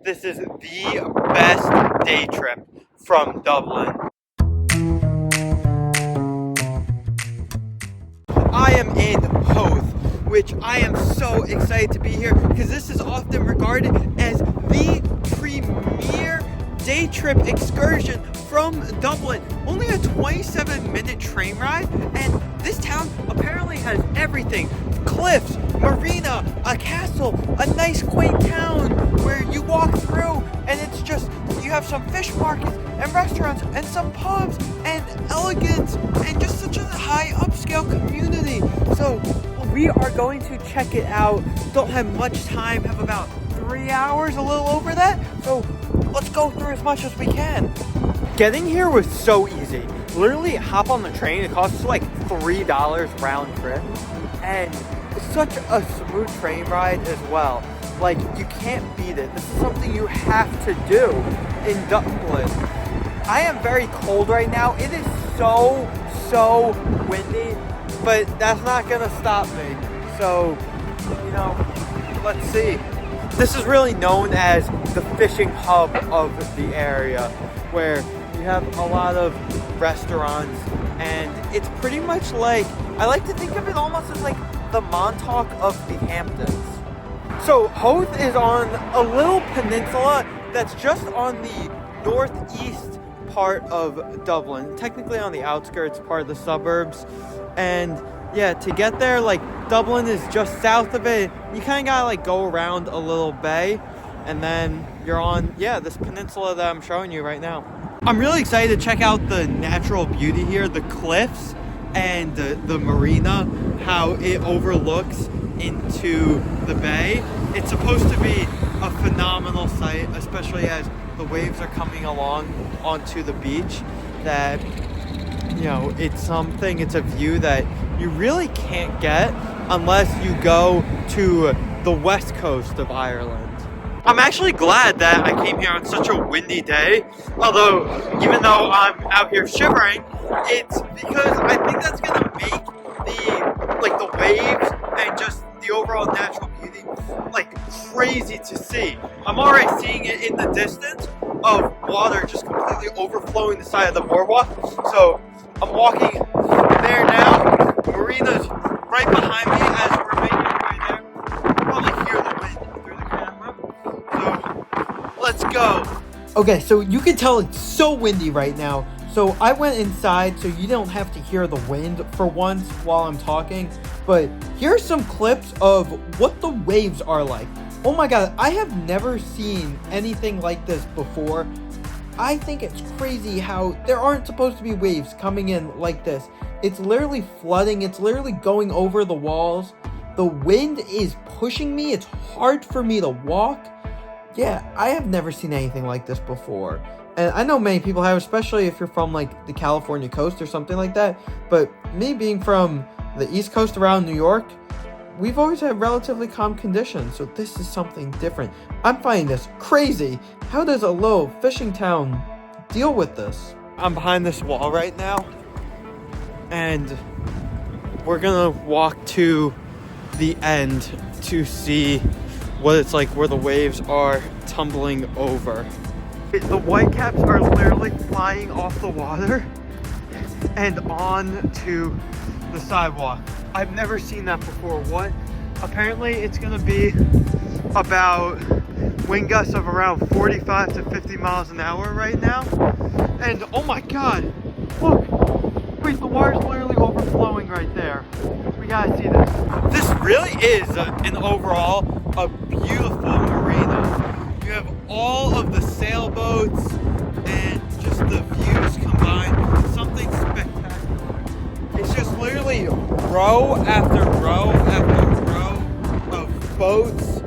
this is the best day trip from Dublin. I am in Howth, which I am so excited to be here because this is often regarded as the premier day trip excursion from Dublin. Only a 27-minute train ride, and this town apparently has everything. Cliffs, Marina, a castle, a nice quaint town where you walk through and it's just, you have some fish markets and restaurants and some pubs and elegance and just such a high upscale community. So we are going to check it out. Don't have much time, have about 3 hours, a little over that. So let's go through as much as we can. Getting here was so easy. Literally hop on the train, it costs like $3 round trip. And it's such a smooth train ride as well. Like, you can't beat it. This is something you have to do in Dublin. I am very cold right now. It is so windy, but that's not gonna stop me. So, you know, let's see. This is really known as the fishing hub of the area, where you have a lot of restaurants, and it's pretty much like, I like to think of it almost as like the Montauk of the Hamptons. So Howth is on a little peninsula that's just on the northeast part of Dublin, technically on the outskirts, part of the suburbs. And yeah, to get there, like, Dublin is just south of it. You kind of gotta like go around a little bay, and then you're on, yeah, this peninsula that I'm showing you right now. I'm really excited to check out the natural beauty here, the cliffs and the marina, how it overlooks into the bay. It's supposed to be a phenomenal sight, especially as the waves are coming along onto the beach, that, you know, it's a view that you really can't get unless you go to the west coast of Ireland. I'm actually glad that I came here on such a windy day, although even though I'm out here shivering, it's because I think that's gonna make the waves and just the overall natural beauty like crazy to see. I'm already seeing it in the distance of water just completely overflowing the side of the boardwalk. So I'm walking there now. Marina's right behind me as we're making our way there. You can probably hear the wind through the camera. So let's go. Okay, so you can tell it's so windy right now. So I went inside so you don't have to hear the wind for once while I'm talking. But here's some clips of what the waves are like. Oh my god, I have never seen anything like this before. I think it's crazy how there aren't supposed to be waves coming in like this. It's literally flooding. It's literally going over the walls. The wind is pushing me. It's hard for me to walk. Yeah, I have never seen anything like this before. And I know many people have, especially if you're from like the California coast or something like that. But me being from the East Coast around New York, we've always had relatively calm conditions. So this is something different. I'm finding this crazy. How does a little fishing town deal with this? I'm behind this wall right now, and we're gonna walk to the end to see what it's like where the waves are tumbling over. The whitecaps are literally flying off the water and on to the sidewalk. I've never seen that before. What? Apparently it's gonna be about wind gusts of around 45 to 50 miles an hour right now. And oh my god, look, wait, the water's literally overflowing right there. We gotta see this. This really is an overall a beautiful marina. You have all of the sailboats and just the views combined. Something spectacular. It's just literally row after row after row of boats,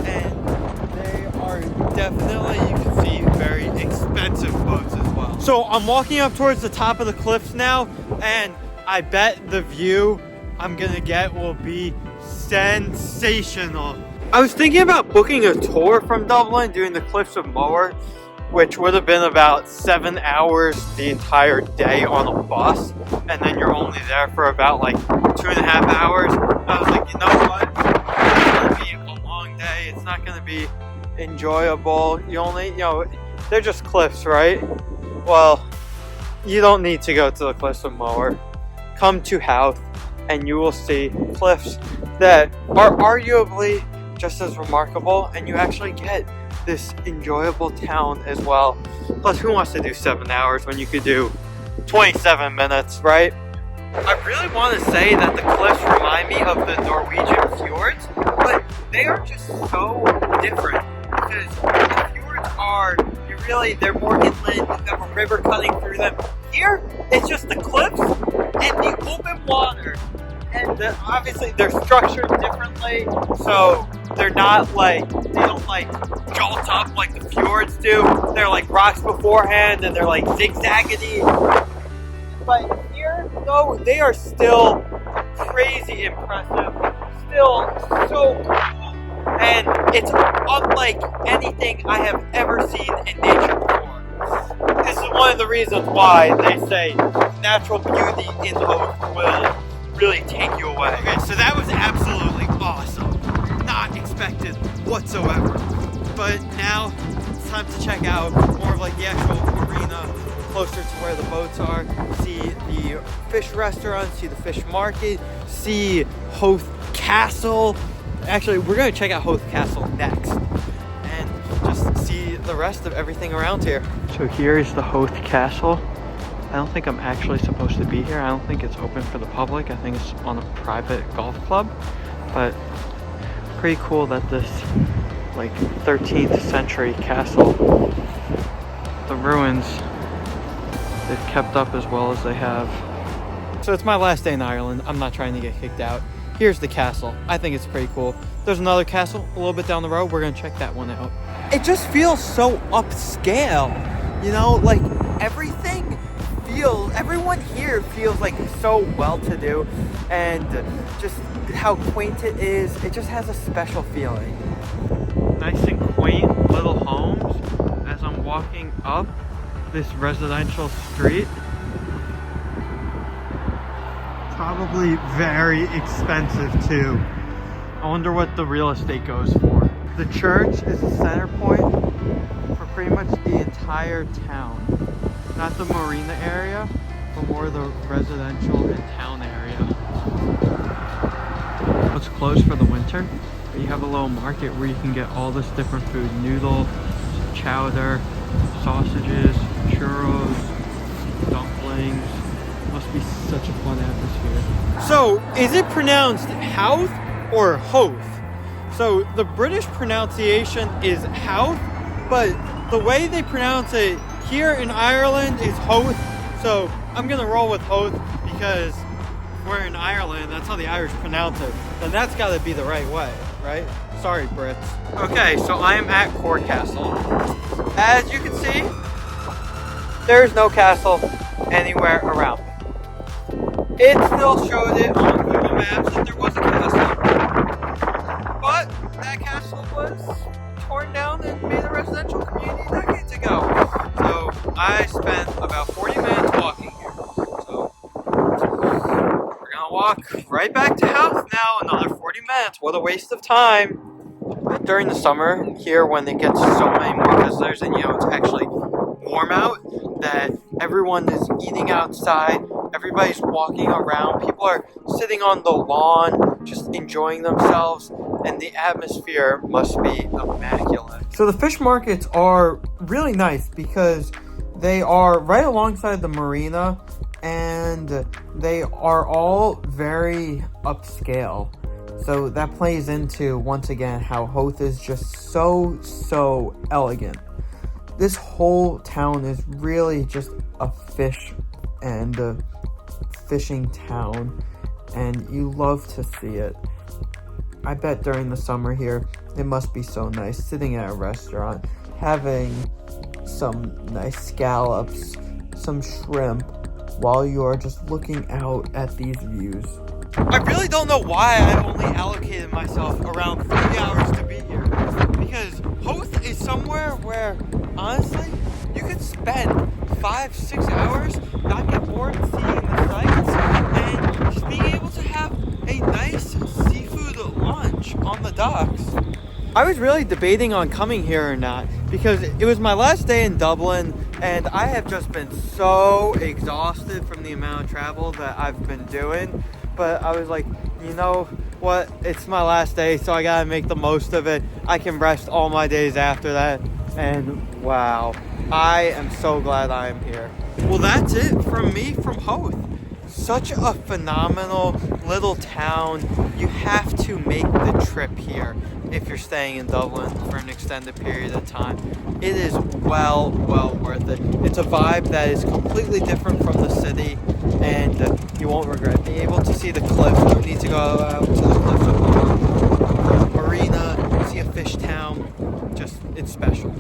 and they are definitely, you can see, very expensive boats as well. So I'm walking up towards the top of the cliffs now, and I bet the view I'm gonna get will be sensational. I was thinking about booking a tour from Dublin, doing the Cliffs of Moher, which would have been about 7 hours the entire day on a bus, and then you're only there for about like 2.5 hours. I was like, you know what? It's gonna be a long day. It's not gonna be enjoyable. You only, they're just cliffs, right? Well, you don't need to go to the cliffs of Moher. Come to Howth and you will see cliffs that are arguably just as remarkable, and you actually get this enjoyable town as well. Plus, who wants to do 7 hours when you could do 27 minutes, right? I really want to say that the cliffs remind me of the Norwegian fjords, but they are just so different because the fjords are, they're more inland, you have a river cutting through them. Here, it's just the cliffs and the open water. And obviously they're structured differently, so they're not like, they don't like jolt up like the fjords do. They're like rocks beforehand and they're like zigzaggedy. But here, though, they are still crazy impressive, still so cool, and it's unlike anything I have ever seen in nature before. This is one of the reasons why they say natural beauty in Howth will really take you away. Okay, so that was absolutely awesome. Not expected whatsoever. But now it's time to check out more of like the actual marina, closer to where the boats are, see the fish restaurant, see the fish market, see Howth Castle. Actually, we're going to check out Howth Castle next and just see the rest of everything around here. So here is the Howth Castle. I don't think I'm actually supposed to be here. I don't think it's open for the public. I think it's on a private golf club, but pretty cool that this like 13th century castle, the ruins, they've kept up as well as they have. So it's my last day in Ireland. I'm not trying to get kicked out. Here's the castle. I think it's pretty cool. There's another castle a little bit down the road. We're gonna check that one out. It just feels so upscale, like everyone here feels like so well-to-do, and just how quaint it is, it just has a special feeling. Nice and quaint little homes as I'm walking up this residential street. Probably very expensive too. I wonder what the real estate goes for. The church is the center point for pretty much the entire town. Not the marina area, but more the residential and town area. It's closed for the winter, but you have a little market where you can get all this different food. Noodle, chowder, sausages, churros, dumplings. Must be such a fun atmosphere. So, is it pronounced Howth or Howth? So, the British pronunciation is Howth, but the way they pronounce it here in Ireland is Howth. So, I'm gonna roll with Howth because we're in Ireland, that's how the Irish pronounce it. Then that's gotta be the right way, right? Sorry, Brits. Okay, so I am at Corr Castle. As you can see, there is no castle anywhere around me. It still showed it on Google Maps that there was a castle, but that castle was torn down and made a residential community decades ago. So I spent about 40 minutes walking here. So we're gonna walk right back to Howth now, another 40 minutes. What a waste of time. During the summer here, when it gets so many more visitors and it's actually warm out, that everyone is eating outside, everybody's walking around, people are sitting on the lawn just enjoying themselves, and the atmosphere must be immaculate. So the fish markets are really nice because they are right alongside the marina, and they are all very upscale. So that plays into, once again, how Howth is just so elegant. This whole town is really just a fish and a fishing town, and you love to see it. I bet during the summer here, it must be so nice sitting at a restaurant, having some nice scallops, some shrimp, while you are just looking out at these views. I really don't know why I only allocated myself around 3 hours to be here, because Howth is somewhere where, honestly, you could spend 5-6 hours, not get bored seeing the sights, and just being able to have a nice seafood lunch on the docks. I was really debating on coming here or not because it was my last day in Dublin and I have just been so exhausted from the amount of travel that I've been doing. But I was like, you know what? It's my last day, so I gotta make the most of it. I can rest all my days after that. And wow, I am so glad I am here. Well, that's it from me from Howth. Such a phenomenal little town. You have to make the trip here if you're staying in Dublin for an extended period of time. It is well worth it. It's a vibe that is completely different from the city, and you won't regret being able to see the cliffs. You need to go out to the cliffs of Marina, see a fish town. Just, it's special.